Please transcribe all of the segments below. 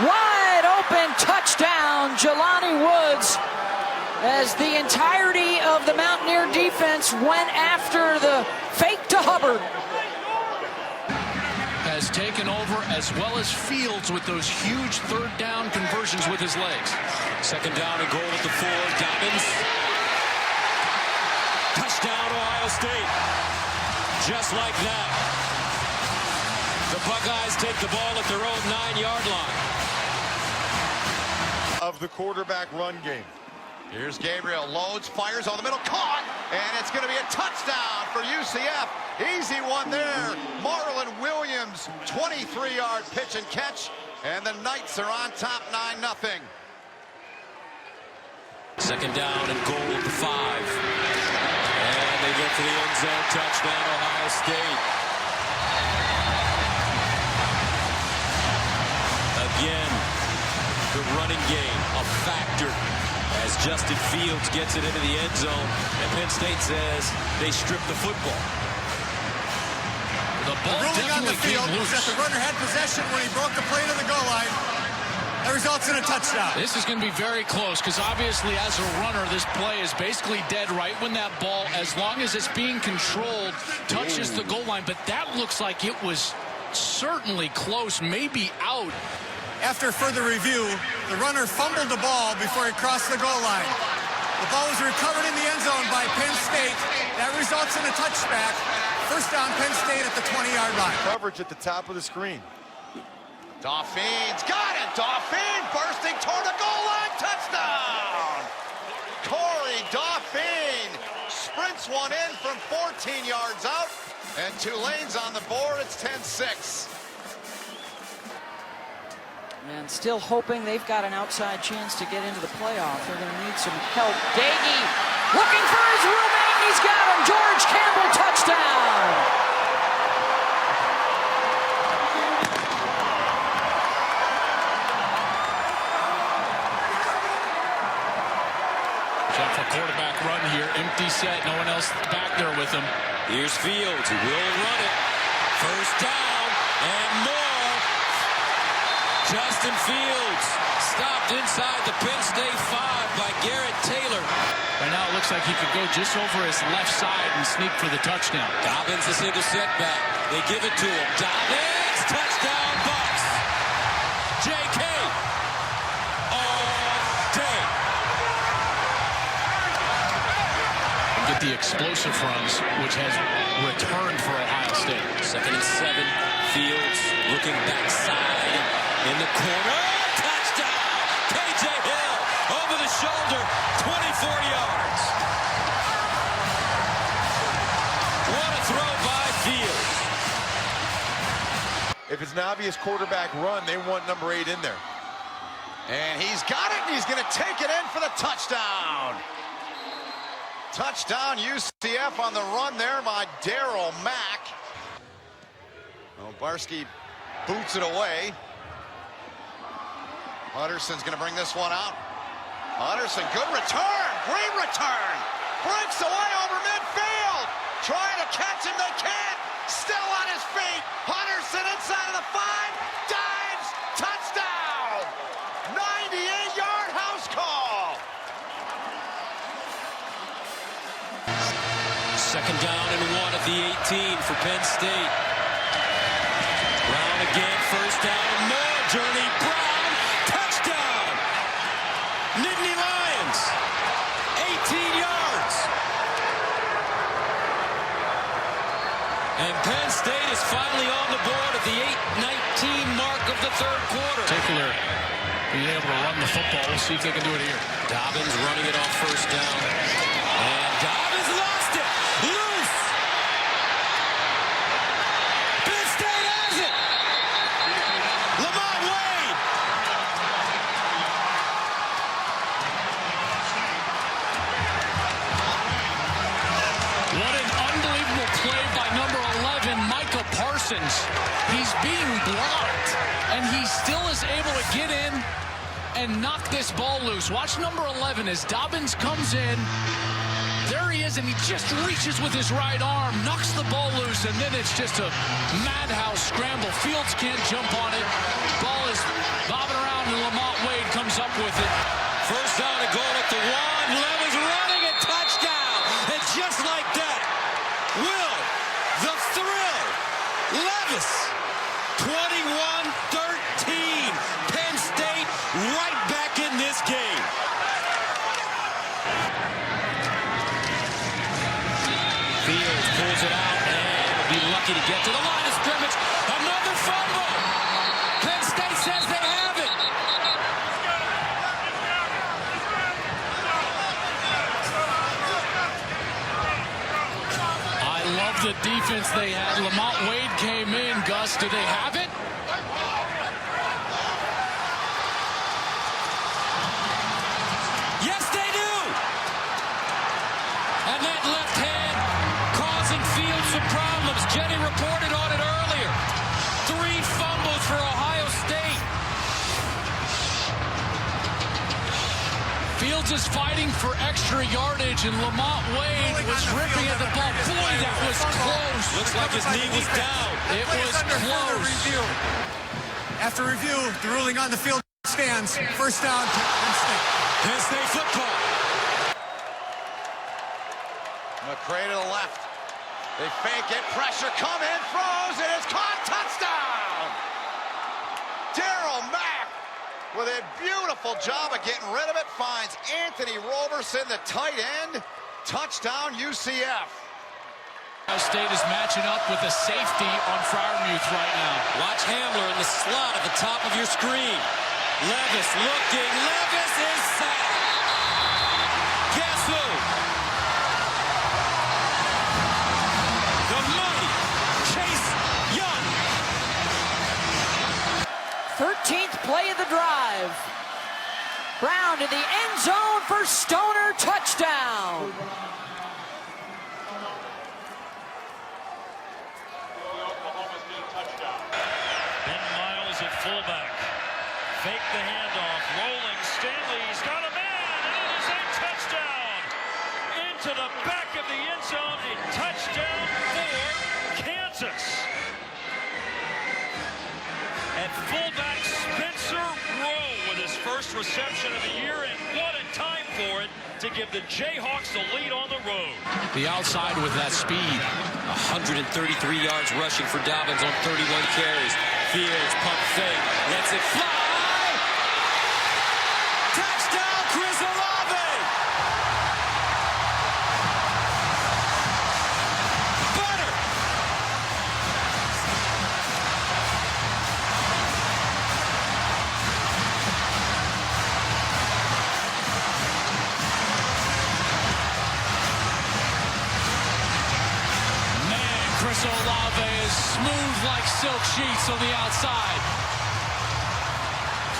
Wide open touchdown, Jelani Woods, as the entirety of the Mountaineer defense went after the fake to Hubbard. Has taken over, as well as Fields, with those huge third down conversions with his legs. Second down and goal at the 4. Dobbins. Touchdown, Ohio State. Just like that. The Buckeyes take the ball at their own 9-yard line. Of the quarterback run game. Here's Gabriel, loads, fires on the middle, caught, and it's going to be a touchdown for UCF. Easy one there. Marlon Williams, 23-yard pitch and catch, and the Knights are on top 9-0. Second down and goal at the 5. And they get to the end zone. Touchdown, Ohio State. Again, the running game, a factor, as Justin Fields gets it into the end zone, and Penn State says they strip the football. The ball ruling on the field was that the runner had possession when he broke the plane of the goal line. That results in a touchdown. This is going to be very close, because obviously as a runner, this play is basically dead right when that ball, as long as it's being controlled, touches the goal line. But that looks like it was certainly close, maybe out. After further review, the runner fumbled the ball before he crossed the goal line. The ball was recovered in the end zone by Penn State. That results in a touchback. First down, Penn State at the 20-yard line. Coverage at the top of the screen. Dauphin's got it. Dauphin bursting toward the goal line. Touchdown! Corey Dauphin sprints one in from 14 yards out. And Tulane's on the board. It's 10-6. And still hoping they've got an outside chance to get into the playoff. They're going to need some help. Daggy looking for his roommate. He's got him. George Campbell, touchdown. Check for quarterback run here. Empty set. No one else back there with him. Here's Fields, who will run it. First down and more. Justin Fields stopped inside the Penn State 5 by Garrett Taylor. Right now it looks like he could go just over his left side and sneak for the touchdown. Dobbins, a single setback. They give it to him. Dobbins, touchdown, Bucks. J.K. all day. Get the explosive runs, which has returned for Ohio State. Second and 7. Fields looking backside in the corner. Touchdown! K.J. Hill over the shoulder, 24 yards. What a throw by Fields. If it's an obvious quarterback run, they want number 8 in there. And he's got it, and he's going to take it in for the touchdown. Touchdown UCF on the run there by Darryl Mack. Well, Barsky boots it away. Hutterson's going to bring this one out. Hutterson, good return, great return. Breaks away over midfield. Trying to catch him, they can't. Still on his feet. Hutterson inside of the 5. Dives, touchdown. 98-yard house call. Second down and 1 at the 18 for Penn State. Brown again, first down and more. Journey Brown, touchdown. Nittany Lions, 18 yards. And Penn State is finally on the board at the 8:19 mark of the third quarter. Particular being able to run the football. We'll see if they can do it here. Dobbins running it off first down. And Dobbins lost it. Loose. Penn State has it. Lamont Wade. What an unbelievable play by number 11, Micah Parsons. He's being blocked, and he still is able to get in and knock this ball loose. Watch number 11 as Dobbins comes in. There he is, and he just reaches with his right arm, knocks the ball loose, and then it's just a madhouse scramble. Fields can't jump on it. Ball is bobbing around. lucky to get to the line of scrimmage. Another fumble. Penn State says they have it. I love the defense they had. Lamont Wade came in. Gus, do they have it? Yes, they do. And that left hand causing Fields some problems. Jenny reported on it earlier. 3 fumbles for Ohio State. Fields is fighting for extra yardage, and Lamont Wade was ripping at the ball. Boy, that was close. Looks like his knee was down. It was close. After review, the ruling on the field stands. First down, Penn State. Penn State football. McCray to the left. They fake it, pressure come in, throws, and it's caught, touchdown! Darryl Mack with a beautiful job of getting rid of it, finds Anthony Roberson, the tight end, touchdown UCF. Ohio State is matching up with a safety on Freiermuth right now. Watch Hamler in the slot at the top of your screen. Levis looking. Levis is sacked. Guess who? The mighty Chase Young. 13th play of the drive. Brown to the end zone for Stoner, touchdown. Ben Miles at fullback. Fake the handoff. Rolling. Stanley's got a man, and it is a touchdown. Into the back of the end zone. A touchdown for Kansas. At fullback, Spencer Rowe with his first reception of the year, and what a time for it to give the Jayhawks the lead on the road. The outside with that speed. 133 yards rushing for Dobbins on 31 carries. Fields pump fake. Lets it fly. Touchdown, Chris Olave. Butter. Chris Olave is smooth like silk sheets on the outside.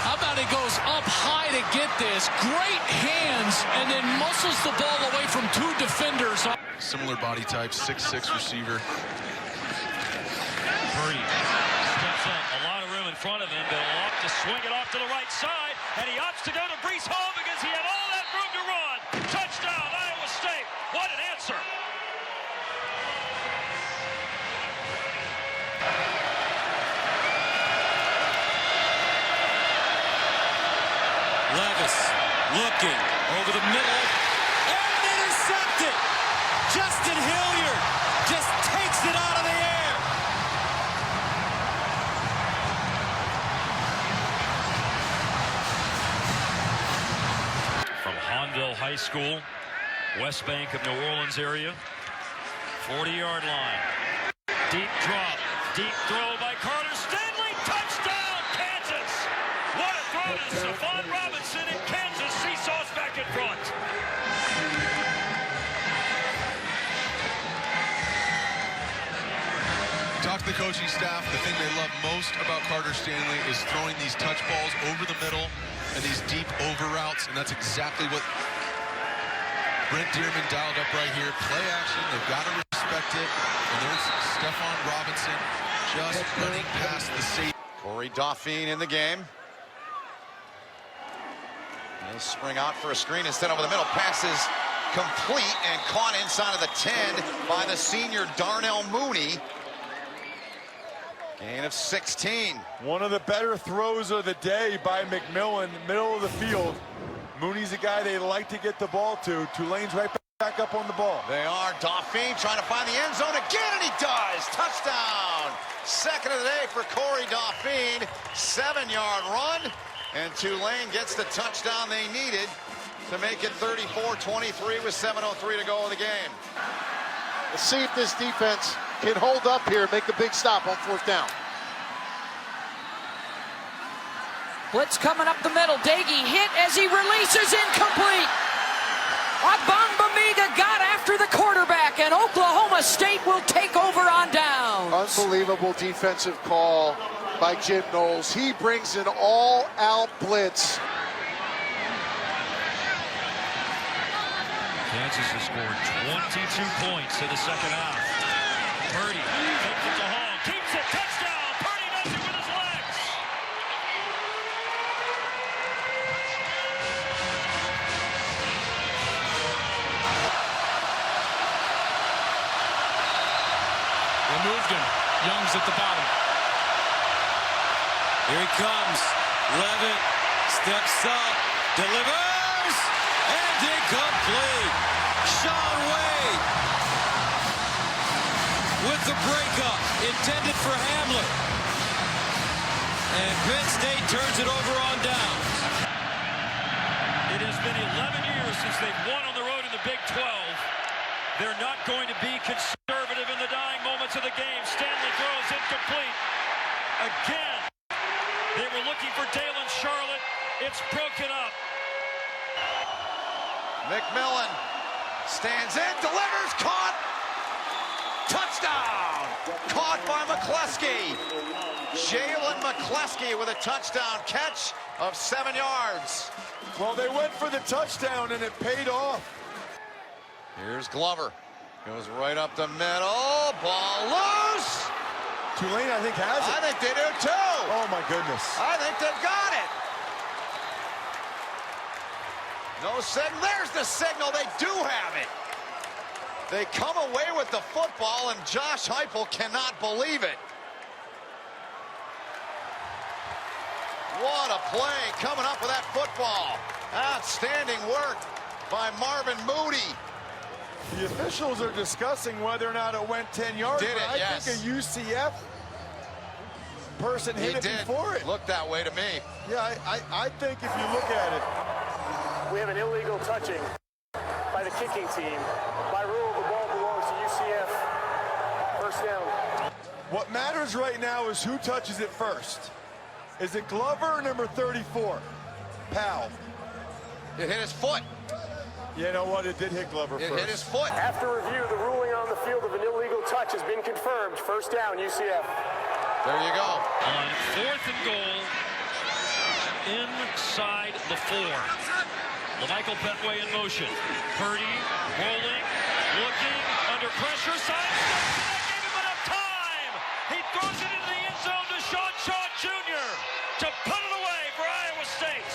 How about he goes up high to get this? Great hands, and then muscles the ball away from 2 defenders. Similar body type, 6'6" receiver. Purdy steps up. A lot of room in front of him. They'll opt to swing it off to the right side, and he opts to go to Brees Hall because he had all that room to run. Touchdown, Iowa State. What an answer. Levis looking over the middle and intercepted. Justin Hilliard just takes it out of the air. From Hahnville High School, West Bank of New Orleans area, 40-yard line. Deep drop, deep throw by Carter Stanley. Touchdown, Kansas. What a throw to Stephon Robinson, and Kansas seesaws back in front. Talk to the coaching staff. The thing they love most about Carter Stanley is throwing these touch balls over the middle and these deep over routes, and that's exactly what Brent Dearman dialed up right here. Play action, they've got to respect it. And there's Stephon Robinson just running past the safety. Corey Dauphine in the game. He'll spring out for a screen instead over the middle. Passes complete and caught inside of the 10 by the senior Darnell Mooney. Gain of 16. One of the better throws of the day by McMillan, middle of the field. Mooney's a guy they like to get the ball to. Tulane's right back up on the ball. They are. Dauphine trying to find the end zone again, and he does. Touchdown. Second of the day for Corey Dauphine. 7-yard run, and Tulane gets the touchdown they needed to make it 34-23 with 7:03 to go in the game. Let's see if this defense can hold up here and make a big stop on 4th down. Blitz coming up the middle. Daggy hit as he releases, incomplete. Abambamiga got after the quarterback, and Oklahoma State will take over on downs. Unbelievable defensive call by Jim Knowles. He brings an all-out blitz. Kansas has scored 22 points in the second half. Purdy takes it to Hall, keeps it, touchdown! Purdy does it with his legs! They moved him. Young's at the bottom. Here he comes. Levitt steps up, delivers, and incomplete. Sean Wade with the breakup intended for Hamlet. And Penn State turns it over on downs. It has been 11 years since they've won on the road in the Big 12. They're not going to be conservative in the dying moments of the game. Stanley throws incomplete. Again, they were looking for Dalen Charlotte. It's broken up. McMillan stands in, delivers, caught. Touchdown! Caught by McCleskey. Jalen McCleskey with a touchdown catch of 7 yards. Well, they went for the touchdown, and it paid off. Here's Glover. Goes right up the middle. Ball loose. Tulane, I think, has it. I think they do too. Oh, my goodness. I think they've got it. No signal. There's the signal. They do have it. They come away with the football, and Josh Heupel cannot believe it. What a play coming up with that football. Outstanding work by Marvin Moody. The officials are discussing whether or not it went 10 yards. Did it, but I yes. think a UCF person hit it before it. Looked that way to me. Yeah, I think if you look at it. We have an illegal touching by the kicking team. By rule, the ball belongs to UCF. First down. What matters right now is who touches it first. Is it Glover or number 34? Powell. It hit his foot. You know what? It did hit Glover It first. hit his foot. After review, the ruling on the field of an illegal touch has been confirmed. First down, UCF. There you go. On 4th and goal, inside the 4. LaMichael Petway in motion. Purdy rolling, looking, under pressure. Side. That gave him enough time. He throws it into the end zone to Sean Shaw Jr. to put it away for Iowa State.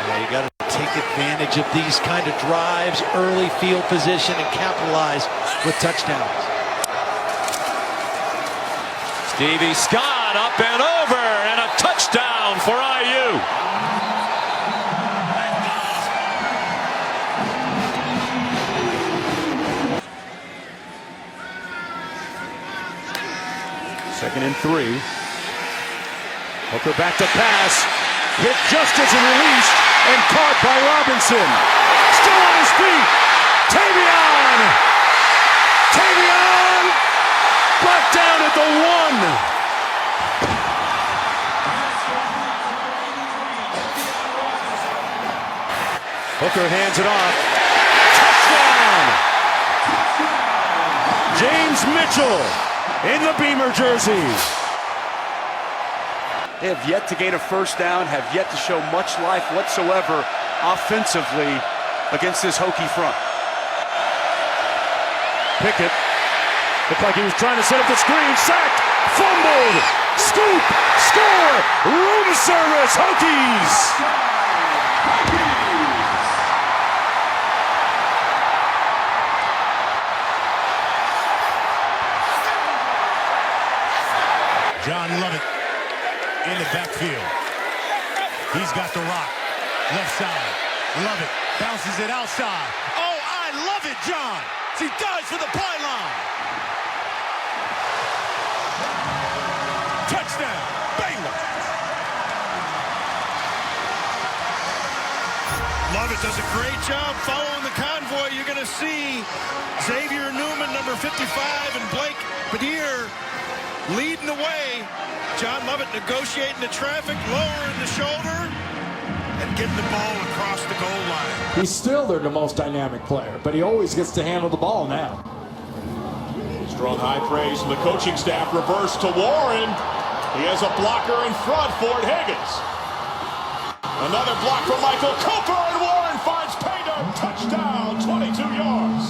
Yeah, you got to take advantage of these kind of drives, early field position, and capitalize with touchdowns. Stevie Scott up and over, and a touchdown for IU. Second and 3. Hooker back to pass. Hit just as it released and caught by Robinson. Still on his feet. Tavion! Brought down at the 1. Hooker hands it off. Touchdown! James Mitchell in the Beamer jersey. They have yet to gain a first down, have yet to show much life whatsoever offensively against this Hokie front. Pickett looked like he was trying to set up the screen. Sacked, fumbled, scoop, score, room service, Hokies! John Lovett in the backfield. He's got the rock. Left side. Lovett bounces it outside. Oh, I love it, John. He dives for the pylon. Touchdown, Baylor. but does a great job following the convoy. You're going to see Xavier Newman, number 55, and Blake Badier leading the way. John Lovett negotiating the traffic, lowering the shoulder, and getting the ball across the goal line. He's still their most dynamic player, but he always gets to handle the ball now. Strong high praise from the coaching staff. Reverse to Warren. He has a blocker in front, Ford Higgins. Another block from Michael Cooper, and Warren finds Painter. Touchdown, 22 yards.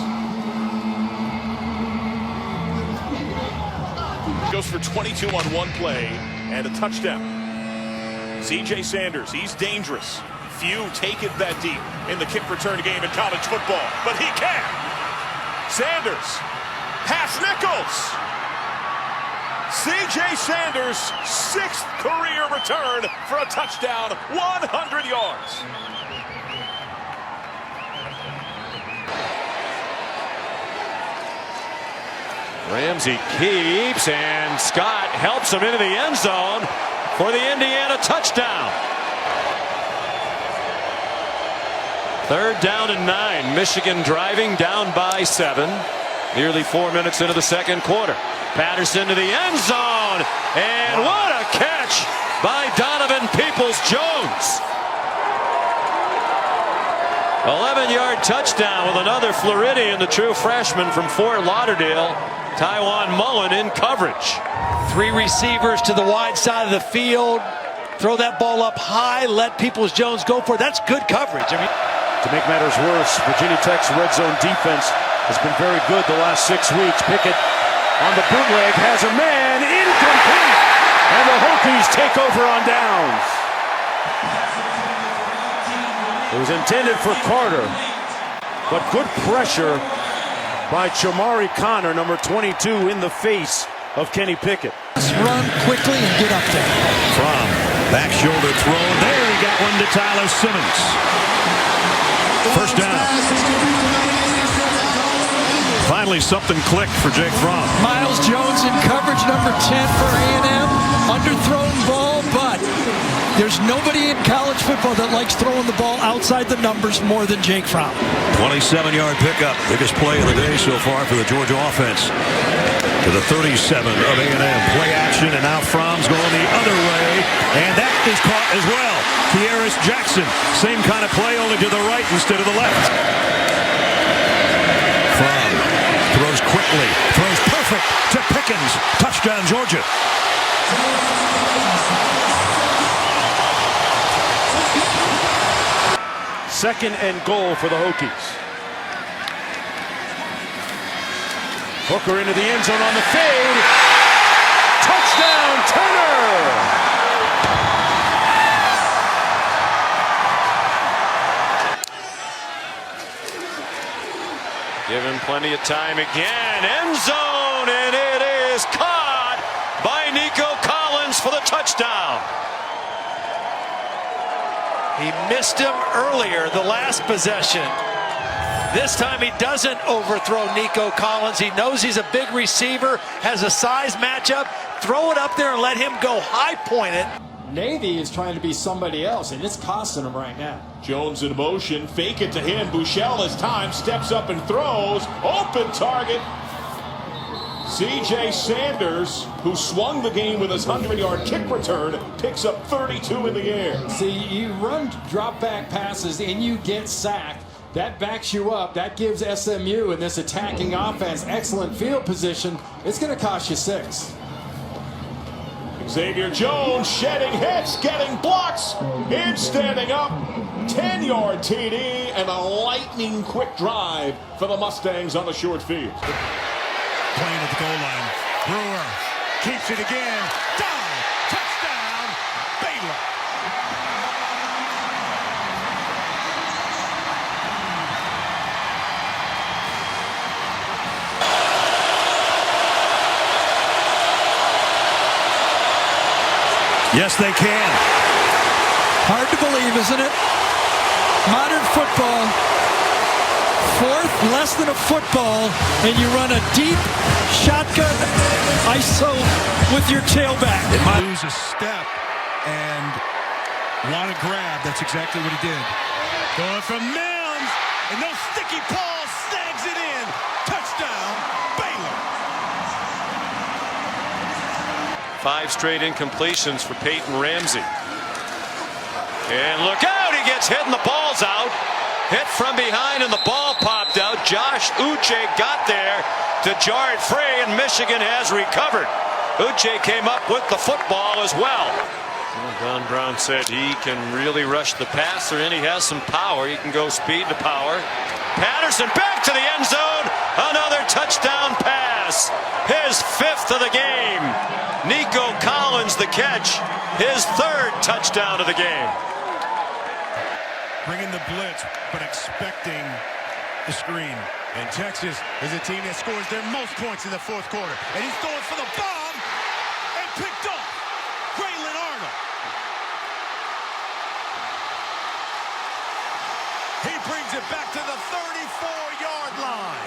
Goes for 22 on one play and a touchdown. C.J. Sanders, he's dangerous. Few take it that deep in the kick return game in college football, but he can. Sanders, pass Nichols. C.J. Sanders, 6th career return for a touchdown, 100 yards. Ramsey keeps, and Scott helps him into the end zone for the Indiana touchdown. 3rd down and 9. Michigan driving down by 7. Nearly 4 minutes into the second quarter. Patterson to the end zone, and what a catch by Donovan Peoples-Jones. 11-yard touchdown with another Floridian, the true freshman from Fort Lauderdale, Taiwan Mullen, in coverage. 3 receivers to the wide side of the field. Throw that ball up high, let Peoples-Jones go for it. That's good coverage. I mean, to make matters worse, Virginia Tech's red zone defense has been very good the last 6 weeks. Pickett on the bootleg has a man, incomplete, and the Hokies take over on downs. It was intended for Carter, but good pressure by Chamari Connor, number 22, in the face of Kenny Pickett. let's run quickly and get up there. From back shoulder throw, there he got one to Tyler Simmons. First down. Finally, something clicked for Jake Fromm. Miles Jones in coverage, number 10 for A&M. Underthrown ball, but there's nobody in college football that likes throwing the ball outside the numbers more than Jake Fromm. 27-yard pickup. Biggest play of the day so far for the Georgia offense. To the 37 of A&M. Play action, and now Fromm's going the other way. And that is caught as well. Kearis Jackson. Same kind of play, only to the right instead of the left. Fromm throws quickly. Throws perfect to Pickens. Touchdown, Georgia. Second and goal for the Hokies. Hooker into the end zone on the fade. Touchdown, Turner! Given plenty of time again. End zone, and it is caught by Nico Collins for the touchdown. He missed him earlier, the last possession. This time he doesn't overthrow Nico Collins. He knows he's a big receiver, has a size matchup. Throw it up there and let him go high point it. Navy is trying to be somebody else, and it's costing them right now. Jones in motion, fake it to him. Bouchel has time, steps up and throws. Open target. C.J. Sanders, who swung the game with his 100-yard kick return, picks up 32 in the air. See, you run drop back passes and you get sacked. That backs you up. That gives SMU in this attacking offense excellent field position. It's going to cost you 6. Xavier Jones shedding hits, getting blocks, and standing up. 10-yard TD and a lightning quick drive for the Mustangs on the short field. Playing at the goal line. Brewer keeps it again. Dive. Touchdown. Baylor. Yes, they can. Hard to believe, isn't it? Modern football. 4th, less than a football, and you run a deep shotgun ISO with your tailback. It might lose a step and want to grab. That's exactly what he did. Going from Mims, and no sticky Paul snags it in. Touchdown, Baylor. 5 straight incompletions for Peyton Ramsey. And look out, he gets hit and the ball's out. Hit from behind and the ball popped out. Josh Uche got there to jar it free, and Michigan has recovered. Uche came up with the football as well. Don Brown said he can really rush the passer, and he has some power. He can go speed to power. Patterson back to the end zone. Another touchdown pass. His 5th of the game. Nico Collins the catch. His 3rd touchdown of the game. Bringing the blitz, but expecting the screen. And Texas is a team that scores their most points in the 4th quarter. And he's going for the bomb and picked off Braylon Arnold. He brings it back to the 34-yard line.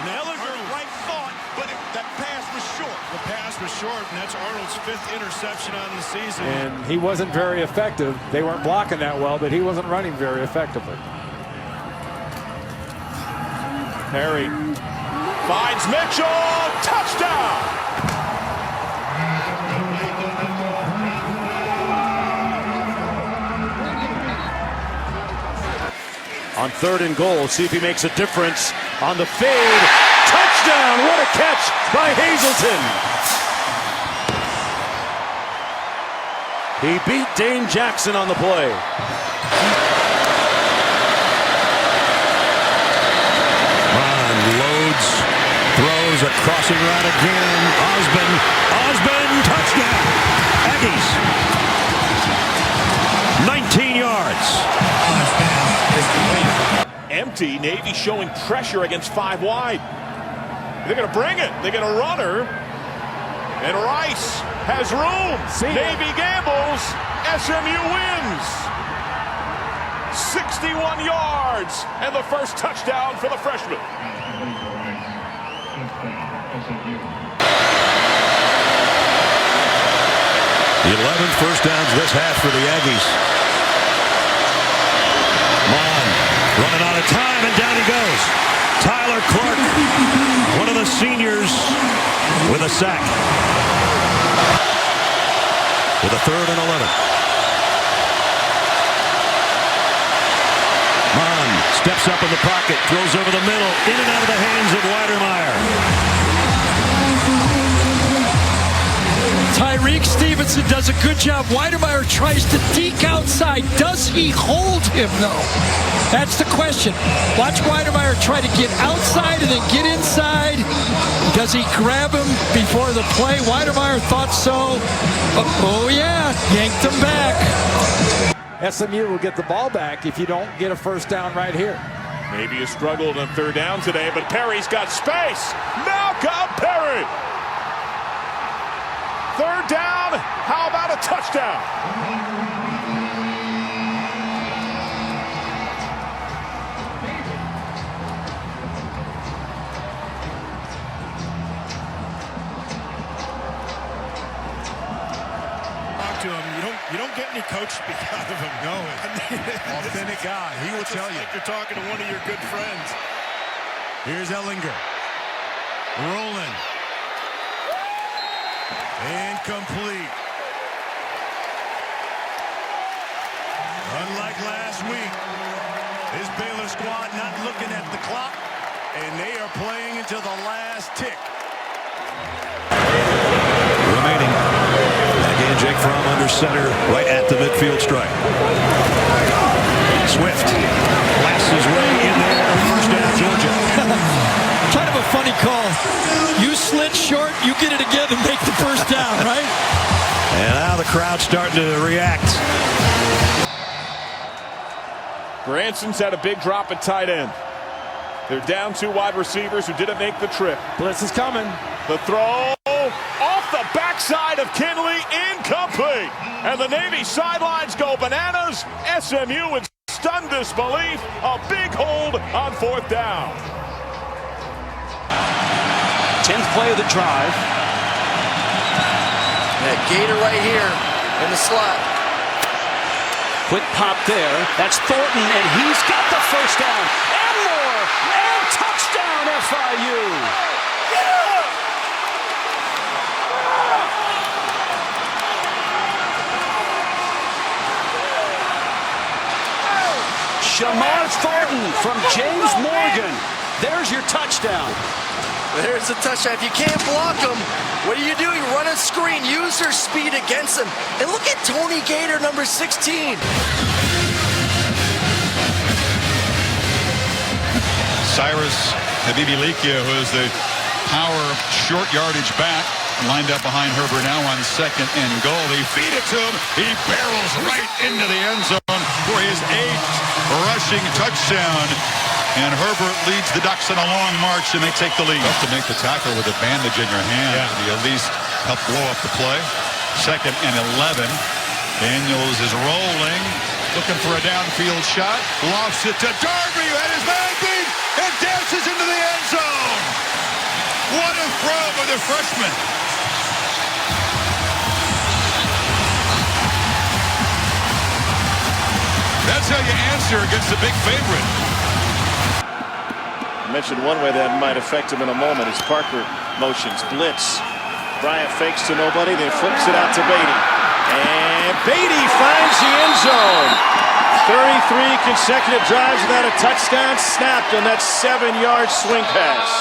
Ellinger right thought, but that pass was short. The pass was short, and that's Arnold's 5th interception on the season. And he wasn't very effective. They weren't blocking that well, but he wasn't running very effectively. Perry finds Mitchell. Touchdown! On 3rd and goal, see if he makes a difference on the fade. Touchdown! What a catch by Hazelton! He beat Dane Jackson on the play. Loads, throws a crossing route again. Osborne, touchdown. Aggies. 19 yards. Empty. Navy showing pressure against 5 wide. They're going to bring it. They get a runner. And Rice has room. Navy gambles. SMU wins. 61 yards. And the first touchdown for the freshman. 11 first downs this half for the Aggies. Mon running out of time, and down he goes. Tyler Clark, one of the seniors, with a sack. With a 3rd and 11. Mon steps up in the pocket, throws over the middle, in and out of the hands of Weidermeyer. Tyreek Stevenson does a good job. Weidermeyer tries to deke outside. Does he hold him, though? That's the question. Watch Weidermeyer try to get outside and then get inside. Does he grab him before the play? Weidermeyer thought so. Oh, yeah. Yanked him back. SMU will get the ball back if you don't get a first down right here. Maybe a struggle on 3rd down today, but Perry's got space. Malcolm Perry. 3rd down. How about a touchdown? To him, you don't get any coach speak out of him. No, authentic guy. He will tell you. Like you're talking to one of your good friends. Here's Ellinger. Rolling. Incomplete. Unlike last week, this Baylor squad not looking at the clock, and they are playing until the last tick. Remaining. Again, Jake Fromm under center, right at the midfield stripe. Swift blasts his way in there. First down, Georgia. Kind of a funny call. You slid short, you get it again and make the first down, right? And now the crowd's starting to react. Branson's had a big drop at tight end. They're down 2 wide receivers who didn't make the trip. Blitz is coming. The throw off the backside of Kinley, incomplete. And the Navy sidelines go bananas. SMU in stunned disbelief. A big hold on 4th down. 10th play of the drive. That Gator right here in the slot. Quick pop there. That's Thornton, and he's got the first down. And more. And touchdown, FIU. Shamar Thornton from James Morgan. There's your touchdown. There's a touchdown. If you can't block them, what do? You run a screen, use their speed against them. And look at Tony Gator, number 16. Cyrus Habibi-Likia, who is the power short yardage back, lined up behind Herbert now on 2nd and goal. They feed it to him. He barrels right into the end zone for his 8th rushing touchdown. And Herbert leads the Ducks in a long march, and they take the lead. Tough to make the tackle with a bandage in your hand. Yeah. You at least help blow up the play. 2nd and 11. Daniels is rolling, looking for a downfield shot. Lofts it to Darby, who had his man beat, and dances into the end zone. What a throw by the freshman. That's how you answer against the big favorite. I mentioned one way that might affect him in a moment is Parker motions, blitz. Bryant fakes to nobody, then flips it out to Beatty. And Beatty finds the end zone. 33 consecutive drives without a touchdown, snapped on that 7-yard swing pass.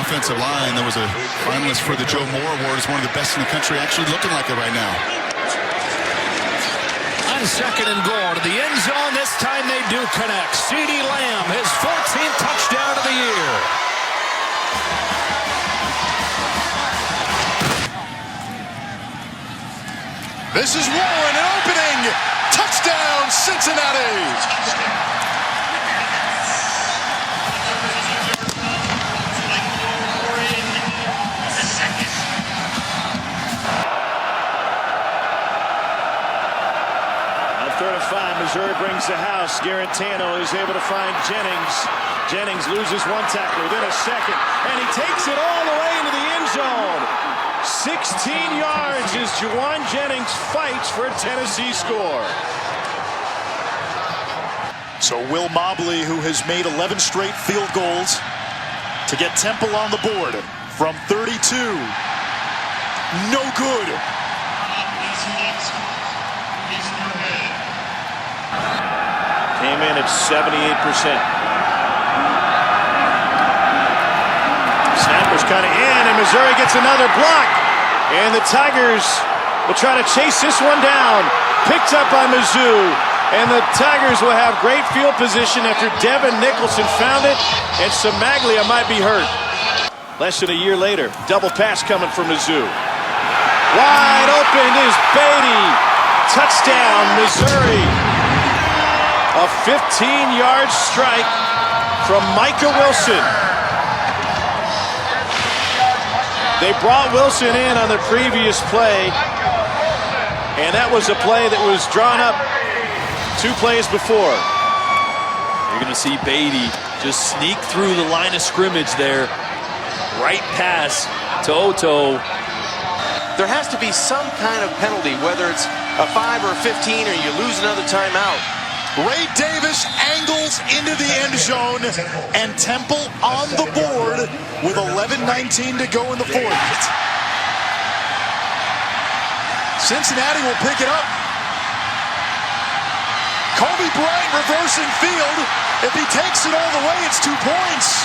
Offensive line, there was a finalist for the Joe Moore Award. It's one of the best in the country, actually looking like it right now. On 2nd and goal to the end zone. This time they do connect. CeeDee Lamb, his 14th touchdown of the year. This is Warren, an opening. Touchdown, Cincinnati. Missouri brings the house. Garantano is able to find Jennings. Jennings loses one tackler, then a second, and he takes it all the way into the end zone. 16 yards as Juwan Jennings fights for a Tennessee score. So Will Mobley, who has made 11 straight field goals, to get Temple on the board from 32. No good. Came in at 78%. Snapper's kind of in, and Missouri gets another block. And the Tigers will try to chase this one down. Picked up by Mizzou. And the Tigers will have great field position after Devin Nicholson found it. And Samaglia might be hurt. Less than a year later, double pass coming from Mizzou. Wide open is Beatty. Touchdown, Missouri. A 15-yard strike from Micah Wilson. They brought Wilson in on the previous play, and that was a play that was drawn up 2 plays before. You're going to see Beatty just sneak through the line of scrimmage there. Right pass to Oto. There has to be some kind of penalty, whether it's a 5 or a 15 or you lose another timeout. Ray Davis angles into the end zone, and Temple on the board with 11:19 to go in the 4th. Cincinnati will pick it up. Kobe Bryant reversing field. If he takes it all the way, it's 2 points.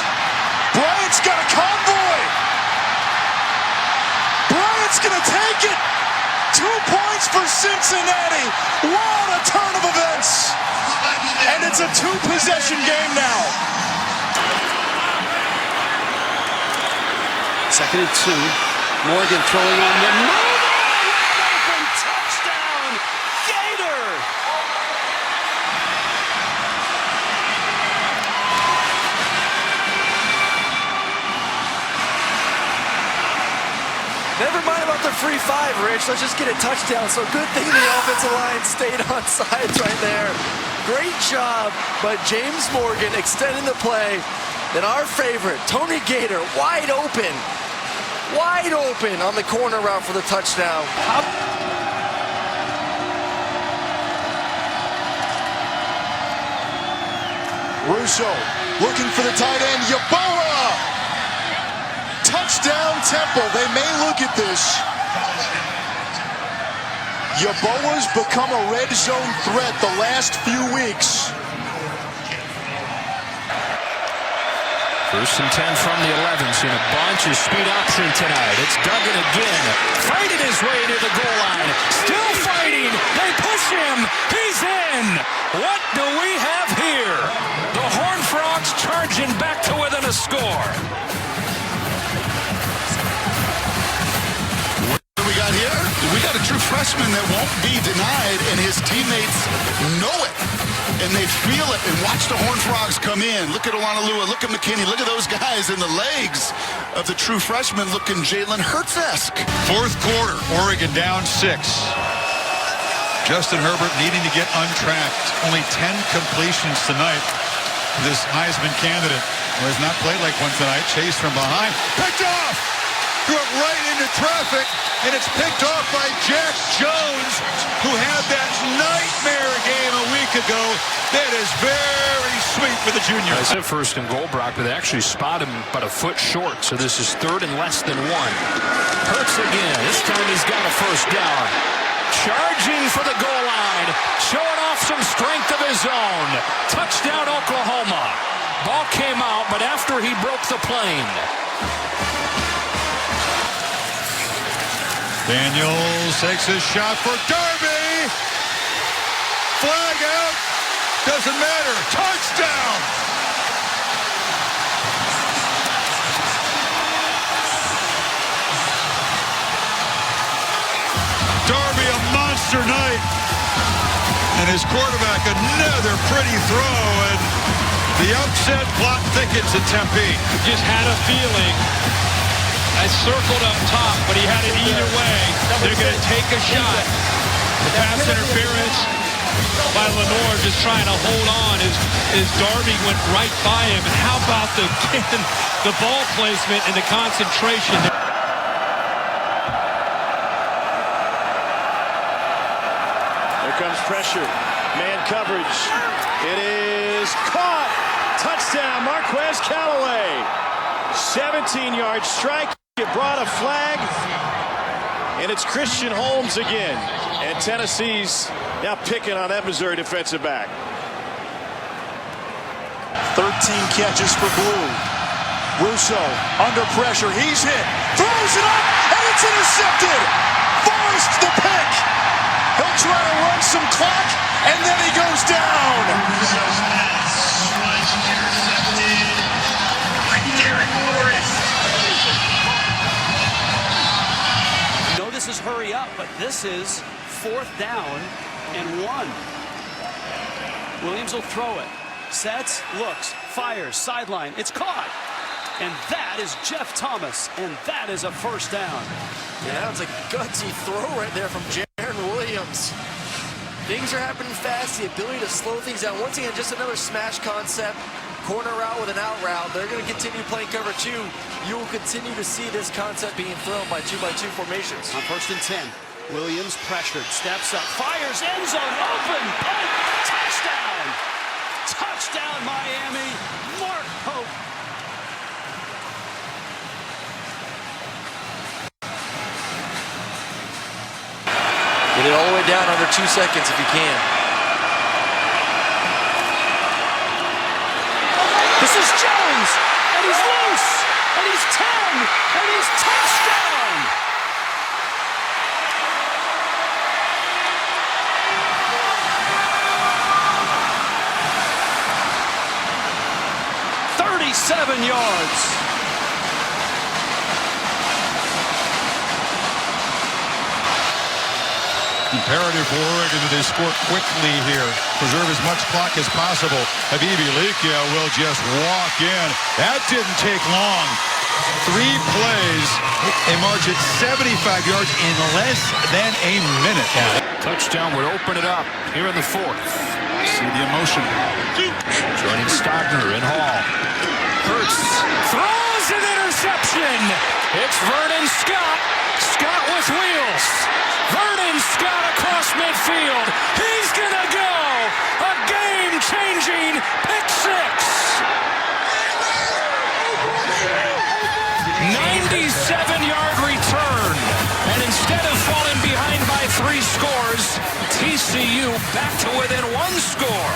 Bryant's got a convoy. Bryant's going to take it. 2 points for Cincinnati. What a turn of events. And it's a 2-possession game now. 2nd and 2. Morgan throwing on the move. Open touchdown, Gator. Never mind about the free 5, Rich. Let's just get a touchdown. So good thing the offensive line stayed on sides right there. Great job by James Morgan extending the play. Then our favorite, Tony Gator, wide open on the corner route for the touchdown. Russo looking for the tight end. Yeboah! Touchdown Temple. They may look at this. Yeboah's become a red zone threat the last few weeks. 1st and 10 from the 11. Seen a bunch of speed option tonight. It's Duggan again, fighting his way to the goal line. Still fighting. They push him. He's in. What do we have here? The Horned Frogs charging back to within a score. What do we got here? We got a true freshman that won't be denied, and his teammates know it. And they feel it. And watch the Horned Frogs come in. Look at Owanalua. Look at McKinney. Look at those guys in the legs of the true freshman looking Jalen Hurts-esque. Fourth quarter, Oregon down 6. Justin Herbert needing to get untracked. Only 10 completions tonight. This Heisman candidate, who has not played like one tonight, chased from behind. Picked off! Threw it right into traffic, and it's picked off by Jack Jones, who had that nightmare game a week ago. That is very sweet for the junior. I said 1st and goal, Brock, but they actually spot him about a foot short, so this is 3rd and less than 1. Hurts again. This time he's got a 1st down. Charging for the goal line, showing off some strength of his own. Touchdown, Oklahoma. Ball came out, but after he broke the plane. Daniels takes his shot for Darby. Flag out. Doesn't matter. Touchdown. Darby, a monster night. And his quarterback, another pretty throw. And the upset plot thickens at Tempe. Just had a feeling. I circled up top, but he had it either way. They're going to take a shot. The pass interference by Lenore, just trying to hold on as Darby went right by him. And how about the ball placement and the concentration? Here comes pressure. Man coverage. It is caught. Touchdown, Marquez Callaway. 17-yard strike. It brought a flag, and it's Christian Holmes again. And Tennessee's now picking on that Missouri defensive back. 13 catches for Blue. Russo under pressure. He's hit. Throws it up, and it's intercepted. Forced the pick. He'll try to run some clock, and then he goes down. Russo's pass was intercepted by Derek Morris. This is hurry up, but this is 4th down and 1. Williams will throw it. Sets, looks, fires, sideline. It's caught. And that is Jeff Thomas, and that is a 1st down. Yeah, it's a gutsy throw right there from Jaron Williams. Things are happening fast, the ability to slow things down. Once again, just another smash concept. Corner route with an out route. They're going to continue playing cover 2. You will continue to see this concept being thrown by 2x2 formations. On 1st and 10, Williams pressured, steps up, fires, end zone, open, Pope, touchdown! Touchdown, Miami, Mark Pope. Get it all the way down under 2 seconds if you can. This is Jones, and he's loose, and he's 10, and he's touchdown! "37 yards. Imperative for Oregon that they score quickly here. Preserve as much clock as possible. Habibi Likia will just walk in. That didn't take long. 3 plays. They march at 75 yards in less than a minute. Touchdown would open it up here in the 4th. See the emotion. Joining Stogner and Hall. Hurts throws an interception. It's Vernon Scott. Scott with wheels. Vernon Scott across midfield. He's gonna go. A game-changing pick 6. back to within one score.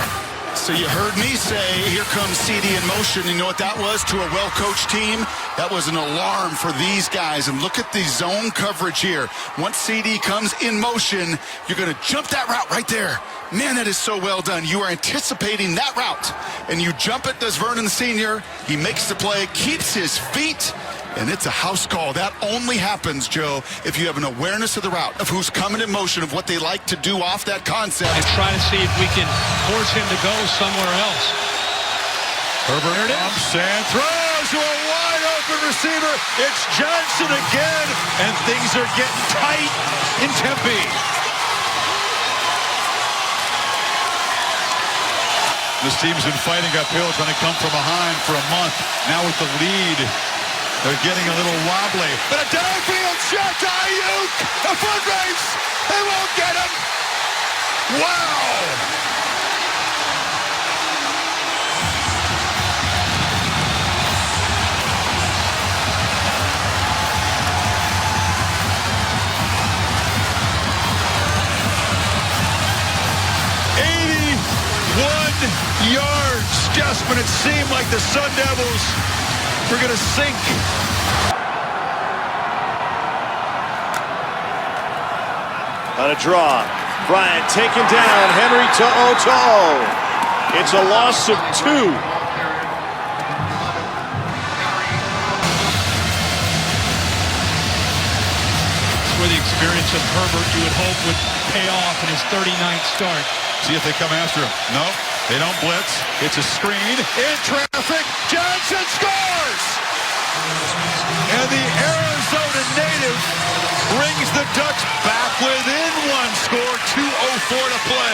So you heard me say, here comes CD in motion. You know what that was to a well-coached team? That was an alarm for these guys. And look at the zone coverage here. Once CD comes in motion, you're going to jump that route right there. Man, that is so well done. You are anticipating that route. And you jump it, does Vernon Sr. He makes the play, keeps his feet, and it's a house call. That only happens, Joe, if you have an awareness of the route, of who's coming in motion, of what they like to do off that concept. And try to see if we can force him to go somewhere else. Herbert jumps and throws to a wide open receiver. It's Johnson again, and things are getting tight in Tempe. This team's been fighting uphill, trying to come from behind for a month. Now with the lead, they're getting a little wobbly. But a downfield shot to Ayuk! A foot race! They won't get him! Wow! Yards just when it seemed like the Sun Devils were going to sink. On a draw, Bryant taken down, Henry to It's a loss of 2. Where the experience of Herbert, you would hope, would pay off in his 39th start. See if they come after him. No, they don't blitz. It's a screen. In traffic, Johnson scores! And the Arizona native brings the Ducks back within one score. 2:04 to play.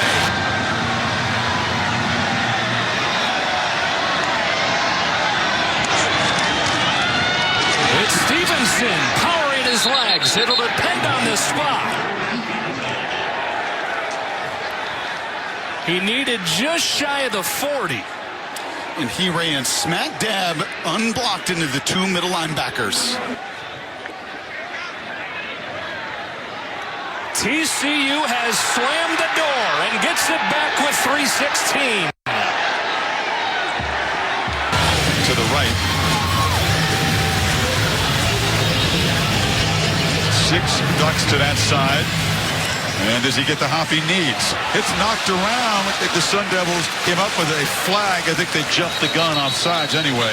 It's Stevenson powering his legs. It'll depend on this spot. He needed just shy of the 40. And he ran smack dab, unblocked into the 2 middle linebackers. TCU has slammed the door and gets it back with 3:16. To the right. 6 Ducks to that side. And does he get the hop he needs? It's knocked around. The Sun Devils came up with a flag. I think they jumped the gun off sides anyway.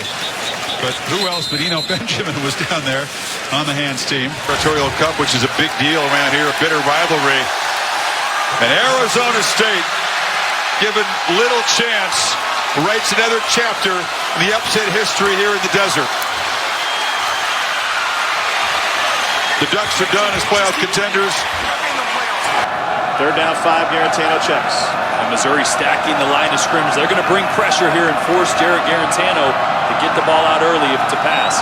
But who else but Eno Benjamin was down there on the hands team. Territorial Cup, which is a big deal around here, a bitter rivalry. And Arizona State, given little chance, writes another chapter in the upset history here in the desert. The Ducks are done as playoff contenders. 3rd down, 5, Garantano checks. And Missouri stacking the line of scrimmage. They're going to bring pressure here and force Jarrett Garantano to get the ball out early if it's a pass.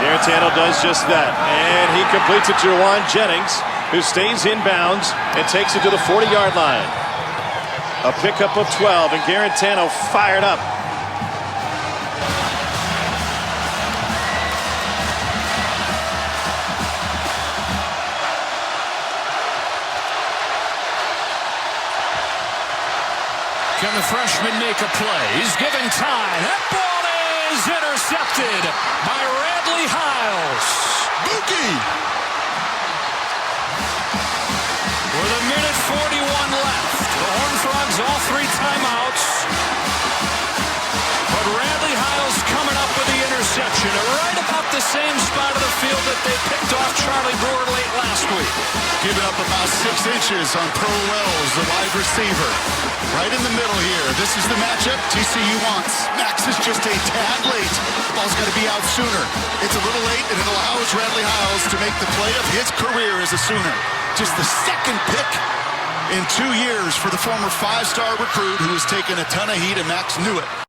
Garantano does just that. And he completes it to Juwan Jennings, who stays in bounds and takes it to the 40-yard line. A pickup of 12, and Garantano fired up. Can the freshman make a play? He's given time. That ball is intercepted by Radley Hiles. Bookie! With a minute 41 left. The Horned Frogs all 3 timeouts. But Radley Hiles coming up with the interception at right about the same spot of the field that they picked off Charlie Brewer late last week. Giving up about 6 inches on Pro Wells, the wide receiver. Right in the middle here. This is the matchup TCU wants. Max is just a tad late. Ball's got to be out sooner. It's a little late, and it allows Radley Hiles to make the play of his career as a Sooner. Just the 2nd pick in 2 years for the former 5-star recruit who has taken a ton of heat, and Max knew it.